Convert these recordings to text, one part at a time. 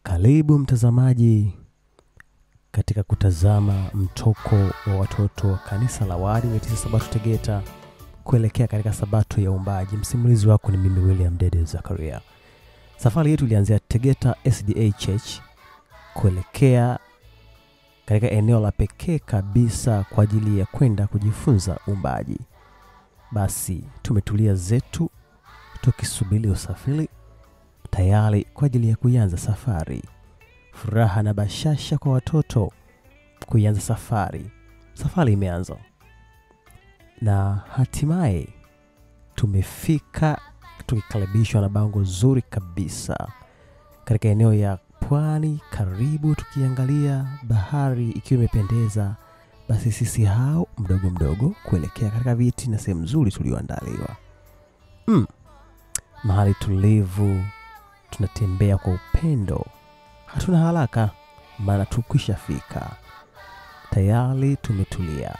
Karibu mtazamaji katika kutazama mtoko wa watoto wa kanisa la Waadventista Sabato Tegeta kuelekea katika Sabato ya Uumbaji. Msimulizi wako ni mimi William Dede Zakaria. Safari yetu ilianzia Tegeta SDA Church kuelekea katika eneo la pekee kabisa kwa ajili ya kwenda kujifunza uumbaji. Basi tumetulia zetu tukisubiri usafiri tayari kwa ajili ya kuanza safari. Furaha na bashasha kwa watoto kuanza safari. Safari imeanza. Na hatimaye tumefika tukikaribishwa na bango zuri kabisa katika eneo ya pwani karibu, tukiangalia bahari ikiwa imependeza. Basi sisi hao mdogo mdogo kuelekea katika viti na sehemu nzuri tulioandaliwa. Mahali tulivu, tunatembea kwa upendo. Hatuna haraka maana tukwishafika. Tayari tumetulia.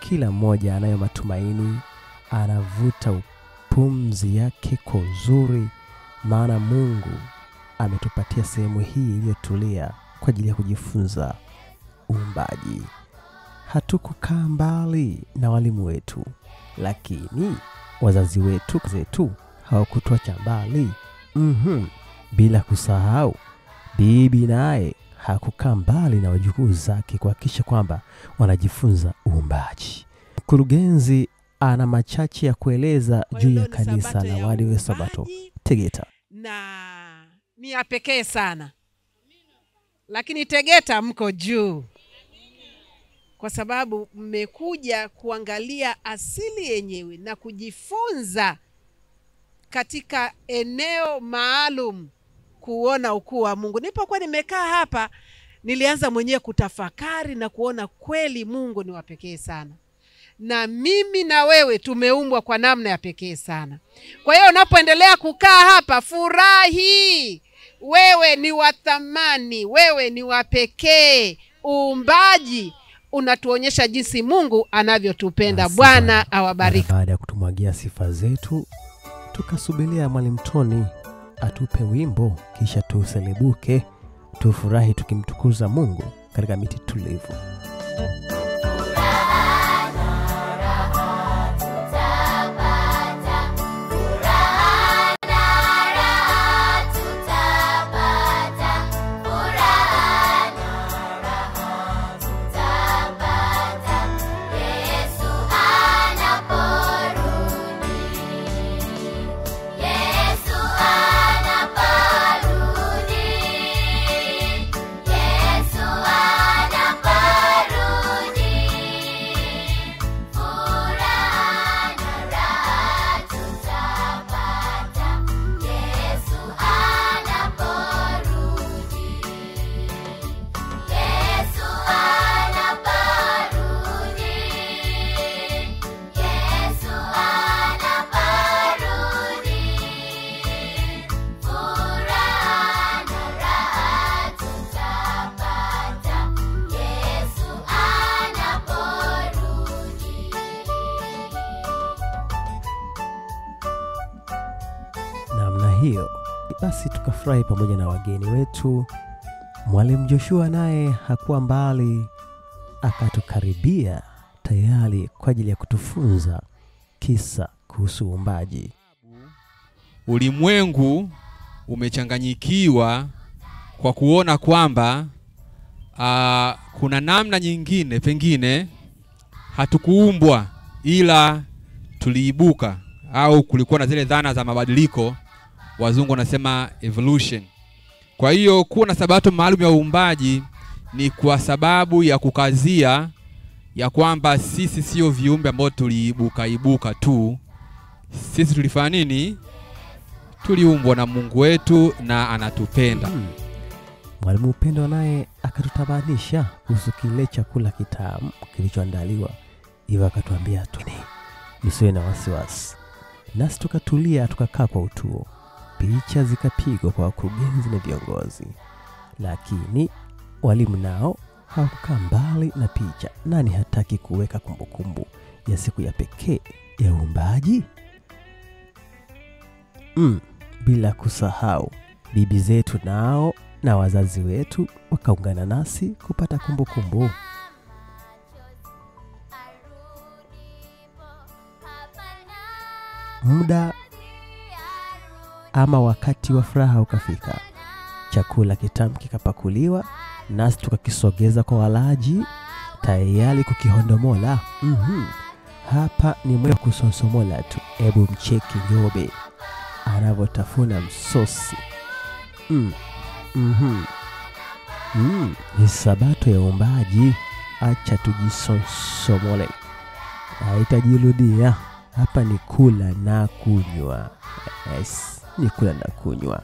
Kila mmoja anayo matumaini, anavuta pumzi yake kwa uzuri maana Mungu ametupatia sehemu hii iliyotulia kwa ajili ya kujifunza uumbaji. Hatukukaa mbali na walimu wetu, lakini wazazi wetu hawakutuacha mbali. Bila kusahau bibi naye hakukaa mbali na wajukuu zake kuhakikisha kwamba wanajifunza uumbaji. Mkurugenzi ana machache ya kueleza juu ya kanisa la Waadventista Sabato Tegeta. Na ni ya pekee sana. Lakini Tegeta mko juu. Kwa sababu mmekuja kuangalia asili yenyewe na kujifunza katika eneo maalum, kuona ukuu wa Mungu. Nilipokuwa nimekaa hapa, nilianza mwenyewe kutafakari na kuona kweli Mungu ni wa pekee sana. Na mimi na wewe tumeumbwa kwa namna ya pekee sana. Kwa hiyo unapoendelea kukaa hapa, furahi. Wewe ni wa thamani, wewe ni wa pekee. Uumbaji unatuonyesha jinsi Mungu anavyotupenda. Bwana awabariki. Baada ya kutumwagia sifa zetu, tukasubiria Mwalimu Tony atupe wimbo, kisha tuselebuke, tufurahi tukimtukuza Mungu katika miti tulivu. Hiyo basi tukafurahi pamoja na wageni wetu. Mwalimu Joshua naye hakuwa mbali, akatukaribia tayari kwa ajili ya kutufunza kisa kuhusu uumbaji. Ulimwengu umechanganyikiwa kwa kuona kwamba kuna namna nyingine pengine hatukuumbwa ila tuliibuka, au kulikuwa na zile dhana za mabadiliko, wazungu wanasema evolution. Kwa hiyo kuwa na sabato maalum ya uumbaji ni kwa sababu ya kukazia ya kwamba sisi sio viumbe ambao tuliibuka tu. Sisi tulifanya nini? Tuliumbwa na Mungu wetu na anatupenda. Mwalimu Upendo naye akatutabanisha kuhusu kile chakula kitamu kilichoandaliwa. Hivyo akatuambia msiwe na wasiwasi. Nasi tukatulia, tukakaa kwa utuo. Picha zikapigwa kwa wakurugenzi na viongozi. Lakini walimu nao hawakukaa mbali na picha. Nani hataki kuweka kumbukumbu ya siku ya pekee ya uumbaji? Bila kusahau bibi zetu nao na wazazi wetu wakaungana nasi kupata kumbukumbu. Muda ama wakati wa furaha ukafika. Chakula kitamu kikapakuliwa, nasi tukakisogeza kwa walaji, tayari kukihondomola. Hapa ni mwendo kusonsomola tu. Ebu mcheki Nyobe anavotafuna msosi. Ni sabato ya uumbaji. Acha tujisonsomole. Haitajirudia. Hapa ni kula na kunywa. Yes, ni kula na kunywa.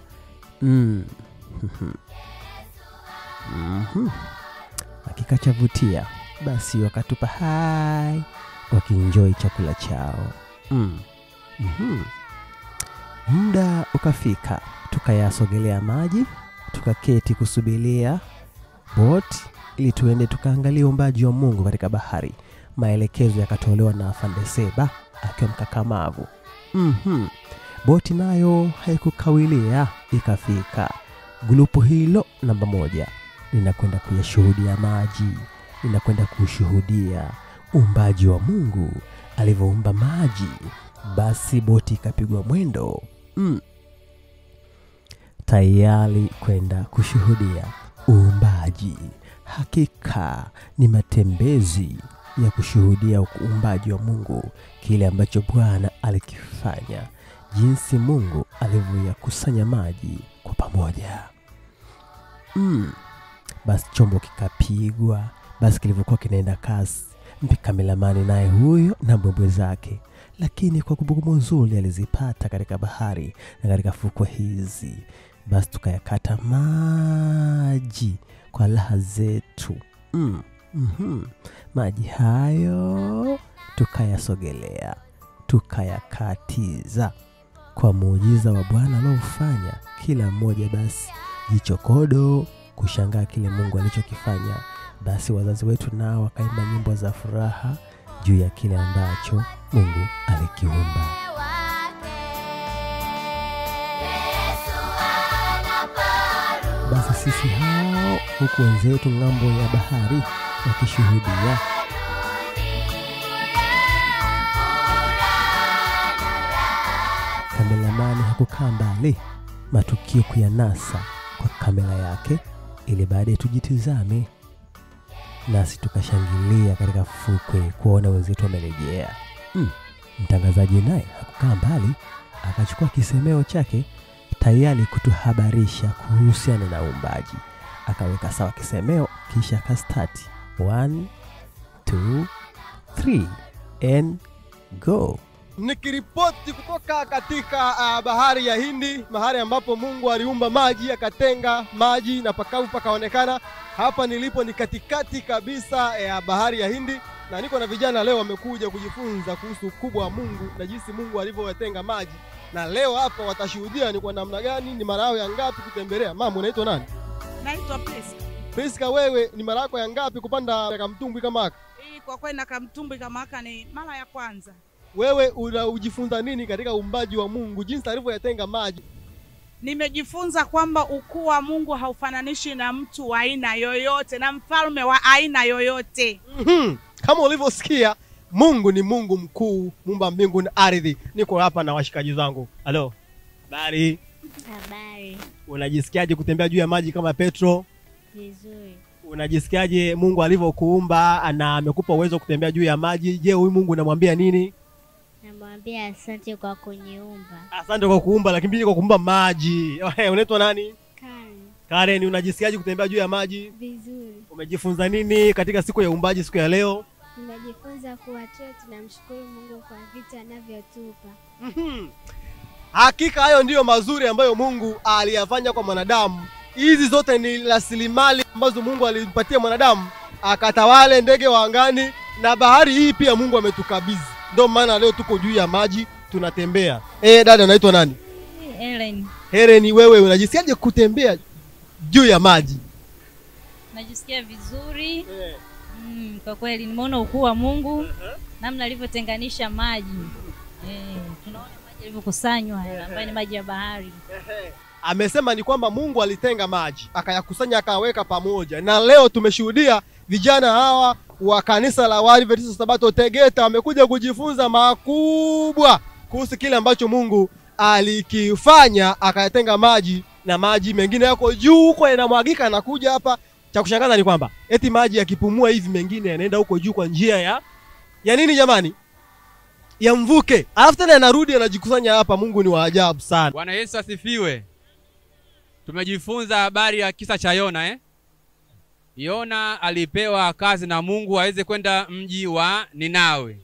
Hakika chavutia. Basi wakatupa hai, wakienjoy chakula chao. Muda ukafika, tukayasogelea maji, tukaketi kusubiria boti ili tuende tukaangalia uumbaji wa Mungu katika bahari. Maelekezo yakatolewa na Afande Seba akiwa mkakamavu. Boti nayo haikukawilia, ikafika. Grupu hilo namba 1 linakwenda kuyashuhudia maji, linakwenda kushuhudia uumbaji wa Mungu alivyoumba maji. Basi boti ikapigwa mwendo tayari kwenda kushuhudia uumbaji. Hakika ni matembezi ya kushuhudia uumbaji wa Mungu, kile ambacho Bwana alikifanya, jinsi Mungu alivyoyakusanya maji kwa pamoja. Basi chombo kikapigwa, basi kilivyokuwa kinaenda kasi. Kameramani naye huyo na mbwembwe zake, lakini kwa kumbukumbu nzuri alizipata katika bahari na katika fukwe hizi. Basi tukayakata maji kwa raha zetu. Maji hayo tukayasogelea, tukayakatiza kwa muujiza wa Bwana aliofanya. Kila mmoja basi jichokodo kushangaa kile Mungu alichokifanya. Basi wazazi wetu nao wakaimba nyimbo za furaha juu ya kile ambacho Mungu alikiumba. Basi sisi hao huku wenzetu ngambo ya bahari wakishuhudia. Kameramani hakukaa mbali, matukio kuyanasa kwa kamera yake ili baadaye tujitizame. Nasi tukashangilia katika fukwe kuona wenzetu wamerejea. Mtangazaji naye hakukaa mbali, akachukua kisemeo chake tayari kutuhabarisha kuhusiana na uumbaji. Akaweka sawa kisemeo, kisha akastart 1 2 3 and go. Nikiripoti kutoka katika bahari ya Hindi, mahali ambapo Mungu aliumba maji, akatenga maji na pakavu pakaonekana. Hapa nilipo ni katikati kabisa ya bahari ya Hindi, na niko na vijana leo wamekuja kujifunza kuhusu ukubwa wa Mungu na jinsi Mungu alivyoyatenga maji. Na leo hapa watashuhudia ni kwa namna gani, ni mara yao ya ngapi kutembelea. Mama, unaitwa nani? Naitwa Priska. Priska, wewe ni mara yako ya ngapi kupanda katika mtumbwi kama haka? Kwa kweli na mtumbwi kama haka ni mara ya kwanza. Wewe unajifunza nini katika uumbaji wa Mungu, jinsi alivyoyatenga maji? Nimejifunza kwamba ukuu wa Mungu haufananishi na mtu wa aina yoyote, na mfalme wa aina yoyote. Kama ulivyosikia, Mungu ni Mungu mkuu, muumba mbingu na ardhi. Niko hapa na washikaji zangu. Halo. Habari. Habari. Unajisikiaje kutembea juu ya maji kama Petro? Vizuri. Unajisikiaje Mungu alivyokuumba na amekupa uwezo kutembea juu ya maji? Je, huyu Mungu unamwambia nini? Namwambia asante kwa kuniumba. Asante kwa kuumba, lakini pia kwa kuumba maji. Unaitwa nani? Karen. Karen, unajisikiaje kutembea juu ya maji? Vizuri. Umejifunza nini katika siku ya uumbaji siku ya leo? Nimejifunza kuwa tunamshukuru Mungu kwa vitu anavyotupa. Hakika hayo ndiyo mazuri ambayo Mungu aliyafanya kwa mwanadamu. Hizi zote ni rasilimali ambazo Mungu alimpatia mwanadamu, akatawale ndege wa angani na bahari hii pia Mungu ametukabidhi. Ndio maana leo tuko juu ya maji tunatembea. Dada, unaitwa nani? Helen. Helen, wewe unajisikiaje kutembea juu ya maji? Najisikia vizuri. Kwa kweli nimeona ukuu wa Mungu, namna alivyotenganisha maji. Tunaona maji yalivyokusanywa ambayo ni maji ya bahari. amesema ni kwamba Mungu alitenga maji, akayakusanya akaweka pamoja. Na leo tumeshuhudia vijana hawa wa kanisa la Waadventista Sabato Tegeta wamekuja kujifunza makubwa kuhusu kile ambacho Mungu alikifanya, akayatenga maji, na maji mengine yako juu huko yanamwagika na kuja hapa. Cha kushangaza ni kwamba eti maji yakipumua hivi mengine yanaenda huko juu kwa njia ya nini jamani? Ya mvuke. Alafu tena yanarudi yanajikusanya hapa. Mungu ni wa ajabu sana. Bwana Yesu asifiwe. Tumejifunza habari ya kisa cha Yona Yona alipewa kazi na Mungu aweze kwenda mji wa Ninawi.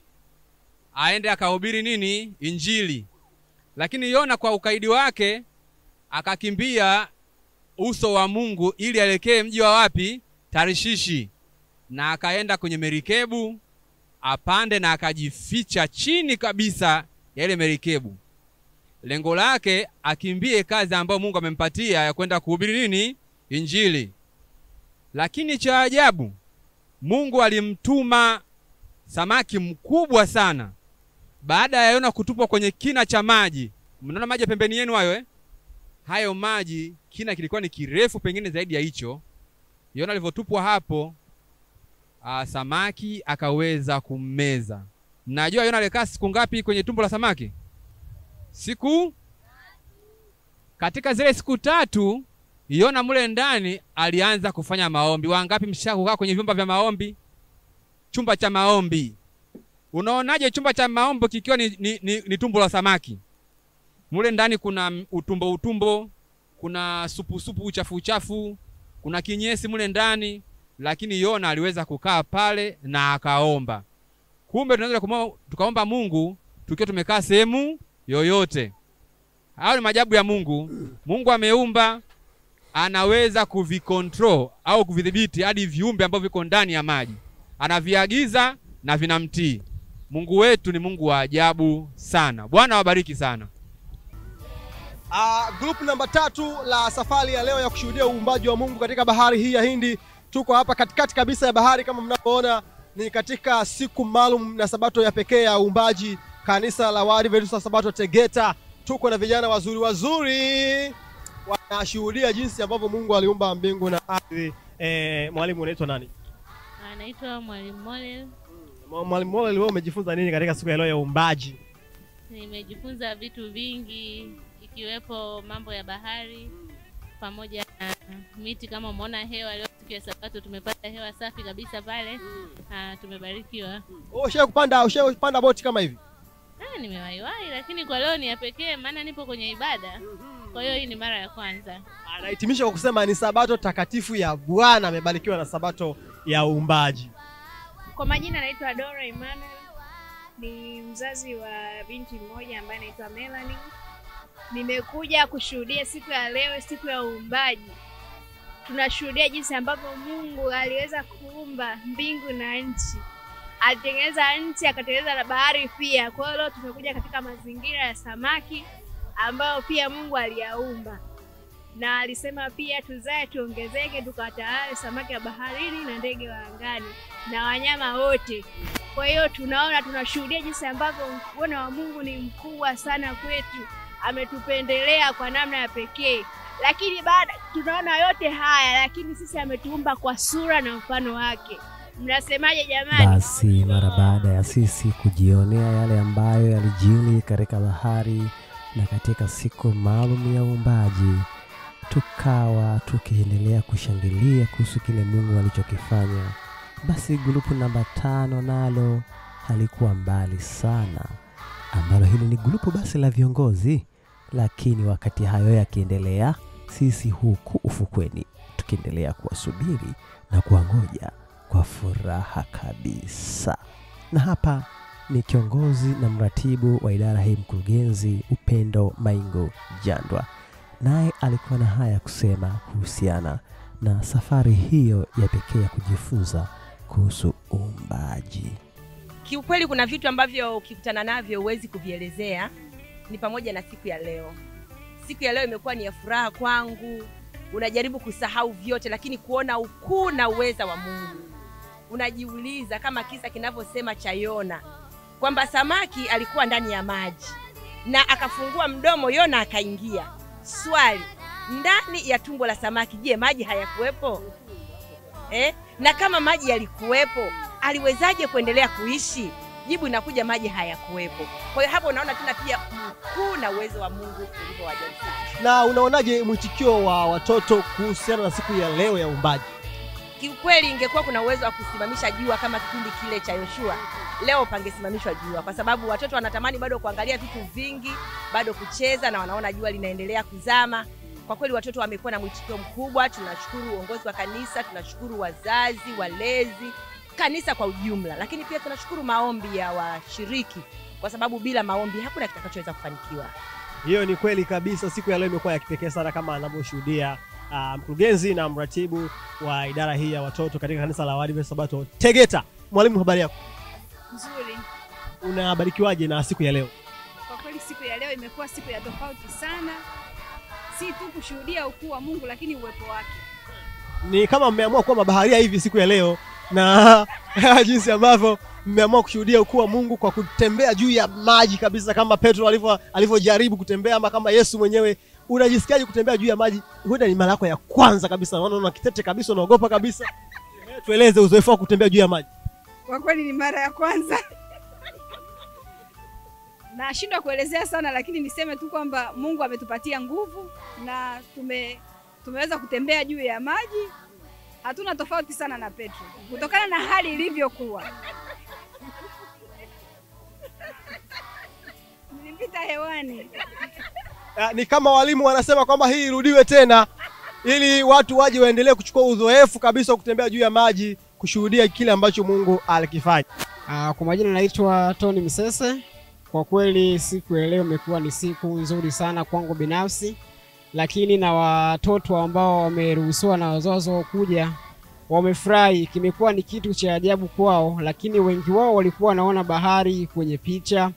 Aende akahubiri nini? Injili. Lakini Yona kwa ukaidi wake akakimbia uso wa Mungu ili aelekee mji wa wapi? Tarishishi. Na akaenda kwenye merikebu apande na akajificha chini kabisa ya ile merikebu. Lengo lake akimbie kazi ambayo Mungu amempatia ya kwenda kuhubiri nini? Injili. Lakini cha ajabu, Mungu alimtuma samaki mkubwa sana. Baada ya Yona kutupwa kwenye kina cha maji. Mnaona maji pembeni yenu hayo Hayo maji kina kilikuwa ni kirefu pengine zaidi ya hicho. Yona alivyotupwa hapo, samaki akaweza kummeza. Mnajua Yona alikaa siku ngapi kwenye tumbo la samaki? Katika zile siku 3 Yona mule ndani alianza kufanya maombi. Wangapi mshakukaa kwenye vyumba vya maombi? Chumba cha maombi. Unaonaje chumba cha maombi kikiwa ni tumbo la samaki? Mule ndani kuna utumbo, kuna supu uchafu, kuna kinyesi mule ndani, lakini Yona aliweza kukaa pale na akaomba. Kumbe tunaweza tukaomba Mungu tukiwa tumekaa sehemu yoyote. Hayo ni maajabu ya Mungu. Mungu ameumba, anaweza kuvicontrol au kuvidhibiti hadi viumbe ambavyo viko ndani ya maji. Anaviagiza na vinamtii. Mungu wetu ni Mungu wa ajabu sana. Bwana wabariki sana. Group namba 3 la safari ya leo ya kushuhudia uumbaji wa Mungu katika bahari hii ya Hindi. Tuko hapa katikati kabisa ya bahari kama mnavyoona, ni katika siku maalum na sabato ya pekee ya uumbaji kanisa la Waadventista Sabato Tegeta. Tuko na vijana wazuri wanashuhudia jinsi ambavyo Mungu aliumba mbingu na ardhi. Mwalimu unaitwa nani? Anaitwa Mwalimu Molel. Mwalimu Molel, wewe umejifunza nini katika siku ya leo ya uumbaji? Nimejifunza vitu vingi ikiwepo mambo ya bahari pamoja na miti. Kama umeona hewa leo siku ya Sabato tumepata hewa safi kabisa pale. Tumebarikiwa. Ushapanda boti kama hivi? Nimewahi lakini kwa leo ni ya pekee maana nipo kwenye ibada. Kwa hiyo hii ni mara ya kwanza. Anahitimisha kwa kusema ni sabato takatifu ya Bwana, amebarikiwa na sabato ya uumbaji. Kwa majina naitwa Dora Emmanuel. Ni mzazi wa binti mmoja ambaye anaitwa Melanie. Nimekuja kushuhudia siku ya leo, siku ya uumbaji. Tunashuhudia jinsi ambavyo Mungu aliweza kuumba mbingu na nchi. Alitengeneza nchi, akatengeneza na bahari pia. Kwa hiyo leo tumekuja katika mazingira ya samaki ambayo pia Mungu aliyaumba. Na alisema pia tuzae tuongezeke tukatawale samaki wa baharini na ndege wa angani na wanyama wote. Kwa hiyo tunashuhudia jinsi ambavyo Bwana wa Mungu ni mkubwa sana kwetu. Ametupendelea kwa namna ya pekee. Lakini baada tunaona yote haya, lakini sisi ametuumba kwa sura na mfano wake. Mnasemaje jamani? Basi mara baada ya sisi kujionea yale ambayo yalijiri katika bahari na katika siku maalum ya uumbaji, tukawa tukiendelea kushangilia kuhusu kile Mungu alichokifanya. Basi grupu namba 5 nalo halikuwa mbali sana, ambalo hili ni grupu basi la viongozi. Lakini wakati hayo yakiendelea, sisi huku ufukweni tukiendelea kuwasubiri na kuwangoja kwa furaha kabisa. Na hapa ni kiongozi na mratibu wa idara hii, mkurugenzi Upendo Maingo Jandwa. Naye alikuwa na haya kusema kuhusiana na safari hiyo ya pekee ya kujifunza kuhusu uumbaji. Kiukweli kuna vitu ambavyo ukikutana navyo huwezi kuvielezea, ni pamoja na siku ya leo. Siku ya leo imekuwa ni ya furaha kwangu. Unajaribu kusahau vyote, lakini kuona ukuu na uweza wa Mungu. Unajiuliza kama kisa kinavyosema cha Yona, kwamba samaki alikuwa ndani ya maji na akafungua mdomo, Yona akaingia. Swali, ndani ya tumbo la samaki. Je, maji hayakuwepo? Na kama maji yalikuwepo, aliwezaje kuendelea kuishi? Jibu inakuja, maji hayakuwepo. Kwa hiyo hapo unaona tena pia ukuu na uwezo wa Mungu ulivyo wa ajabu sana. Na unaonaje mwitikio wa watoto kuhusiana na siku ya leo ya uumbaji? Kiukweli ingekuwa kuna uwezo wa kusimamisha jua kama kipindi kile cha Yoshua, leo pangesimamishwa jua, kwa sababu watoto wanatamani bado kuangalia vitu vingi, bado kucheza, na wanaona jua linaendelea kuzama. Kwa kweli watoto wamekuwa na mwitikio mkubwa. Tunashukuru uongozi wa kanisa, tunashukuru wazazi, walezi, kanisa kwa ujumla, lakini pia tunashukuru maombi ya washiriki, kwa sababu bila maombi hakuna kitakachoweza kufanikiwa. Hiyo ni kweli kabisa. Siku ya leo imekuwa ya kipekee sana kama anavyoshuhudia mkurugenzi na mratibu wa idara hii ya watoto katika kanisa la Waadventista Sabato Tegeta. Mwalimu, habari yako? Nzuri. Unabarikiwaje na siku ya leo? Kwa kweli siku ya leo imekuwa siku ya tofauti sana. Si tu kushuhudia ukuu wa Mungu, lakini uwepo wake. Ni kama mmeamua kuwa mabaharia hivi siku ya leo, na jinsi ambavyo mmeamua kushuhudia ukuu wa Mungu kwa kutembea juu ya maji kabisa kama Petro alivyojaribu kutembea, ama kama Yesu mwenyewe. Unajisikiaje kutembea juu ya maji? Huenda ni mara yako ya kwanza kabisa, unaona kitete kabisa, unaogopa kabisa. Tueleze uzoefu wa kutembea juu ya maji. Kwa kweli ni mara ya kwanza. Nashindwa kuelezea sana, lakini niseme tu kwamba Mungu ametupatia nguvu na tumeweza kutembea juu ya maji. Hatuna tofauti sana na Petro kutokana na hali ilivyokuwa. Nilipita hewani. Ni kama walimu wanasema kwamba hii irudiwe tena ili watu waje waendelee kuchukua uzoefu kabisa kutembea juu ya maji, kushuhudia kile ambacho Mungu alikifanya. Kwa majina naitwa Tony Msese. Kwa kweli siku ya leo imekuwa ni siku nzuri sana kwangu binafsi, lakini na watoto ambao wameruhusiwa na wazazi kuja wamefurahi. Kimekuwa ni kitu cha ajabu kwao, lakini wengi wao walikuwa wanaona bahari kwenye picha,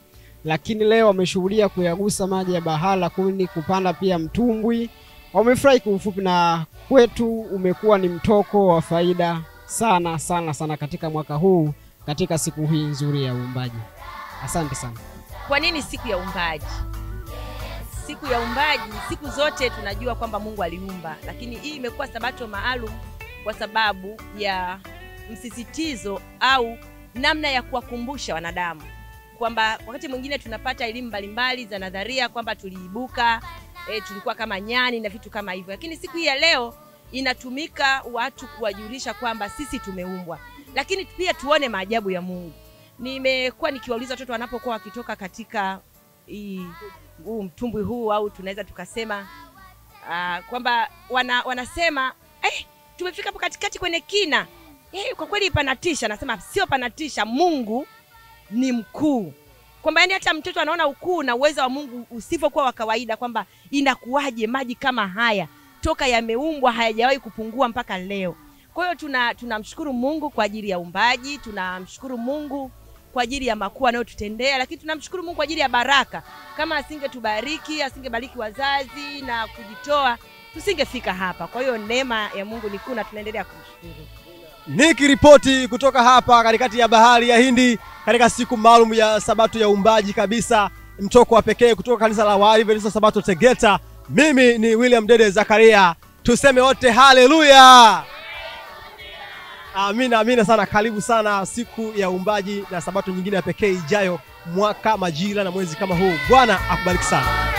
lakini leo wameshuhudia kuyagusa maji ya bahari, lakini kupanda pia mtumbwi. Wamefurahi kwa ufupi, na kwetu umekuwa ni mtoko wa faida sana sana sana katika mwaka huu, katika siku hii nzuri ya uumbaji. Asante sana. Kwa nini siku ya uumbaji? Siku ya uumbaji, siku zote tunajua kwamba Mungu aliumba, lakini hii imekuwa sabato maalum kwa sababu ya msisitizo au namna ya kuwakumbusha wanadamu kwamba wakati mwingine tunapata elimu mbalimbali za nadharia kwamba tuliibuka, tulikuwa kama nyani na vitu kama hivyo, lakini siku hii ya leo inatumika watu kuwajulisha kwamba sisi tumeumbwa, lakini pia tuone maajabu ya Mungu. Nimekuwa nikiwauliza watoto wanapokuwa wakitoka katika mtumbwi huu, au tunaweza tukasema kwamba wanasema tumefika hapo katikati kwenye kina. Kwa kweli panatisha. Nasema sio panatisha, Mungu ni mkuu. Kwamba yani hata mtoto anaona ukuu na uwezo wa Mungu usivyokuwa wa kawaida, kwamba inakuwaje maji kama haya toka yameumbwa hayajawahi kupungua mpaka leo. Kwa hiyo tunamshukuru Mungu kwa ajili ya uumbaji, tunamshukuru Mungu kwa ajili ya makuu anayotutendea, lakini tunamshukuru Mungu kwa ajili ya baraka. Kama asingetubariki, asingebariki wazazi na kujitoa, tusingefika hapa. Kwa hiyo neema ya Mungu ni kuu na tunaendelea kumshukuru. Nikiripoti kutoka hapa katikati ya bahari ya Hindi katika siku maalum ya Sabato ya uumbaji kabisa, mtoko wa pekee kutoka kanisa la Waadventista Sabato Tegeta. Mimi ni William Dede Zakaria. Tuseme wote haleluya. Amina, amina sana. Karibu sana siku ya uumbaji na sabato nyingine ya pekee ijayo, mwaka, majira na mwezi kama huu. Bwana akubariki sana.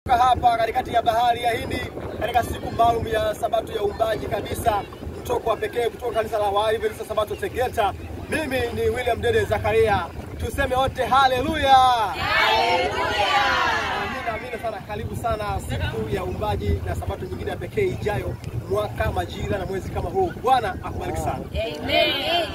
Hapa katikati ya bahari ya Hindi katika siku maalum ya Sabato ya uumbaji kabisa, mtoko wa pekee kutoka kanisa la Waadventista Sabato Tegeta. Mimi ni William Dede Zakaria. Tuseme wote haleluya. Haleluya. Amina, amina sana. Karibu sana siku ya uumbaji na sabato nyingine ya pekee ijayo, mwaka, majira na mwezi kama huu. Bwana akubariki sana. Amen.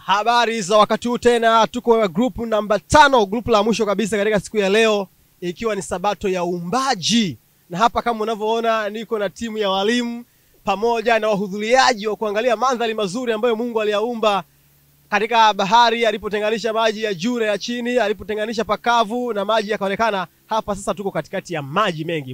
Habari za wakati huu tena, tuko group namba 5, group la mwisho kabisa katika siku ya leo, ikiwa ni sabato ya uumbaji. Na hapa kama unavyoona niko na timu ya walimu pamoja na wahudhuriaji wa kuangalia mandhari mazuri ambayo Mungu aliyaumba katika bahari, alipotenganisha maji ya juu na ya chini, alipotenganisha pakavu na maji yakaonekana. Hapa sasa tuko katikati ya maji mengi.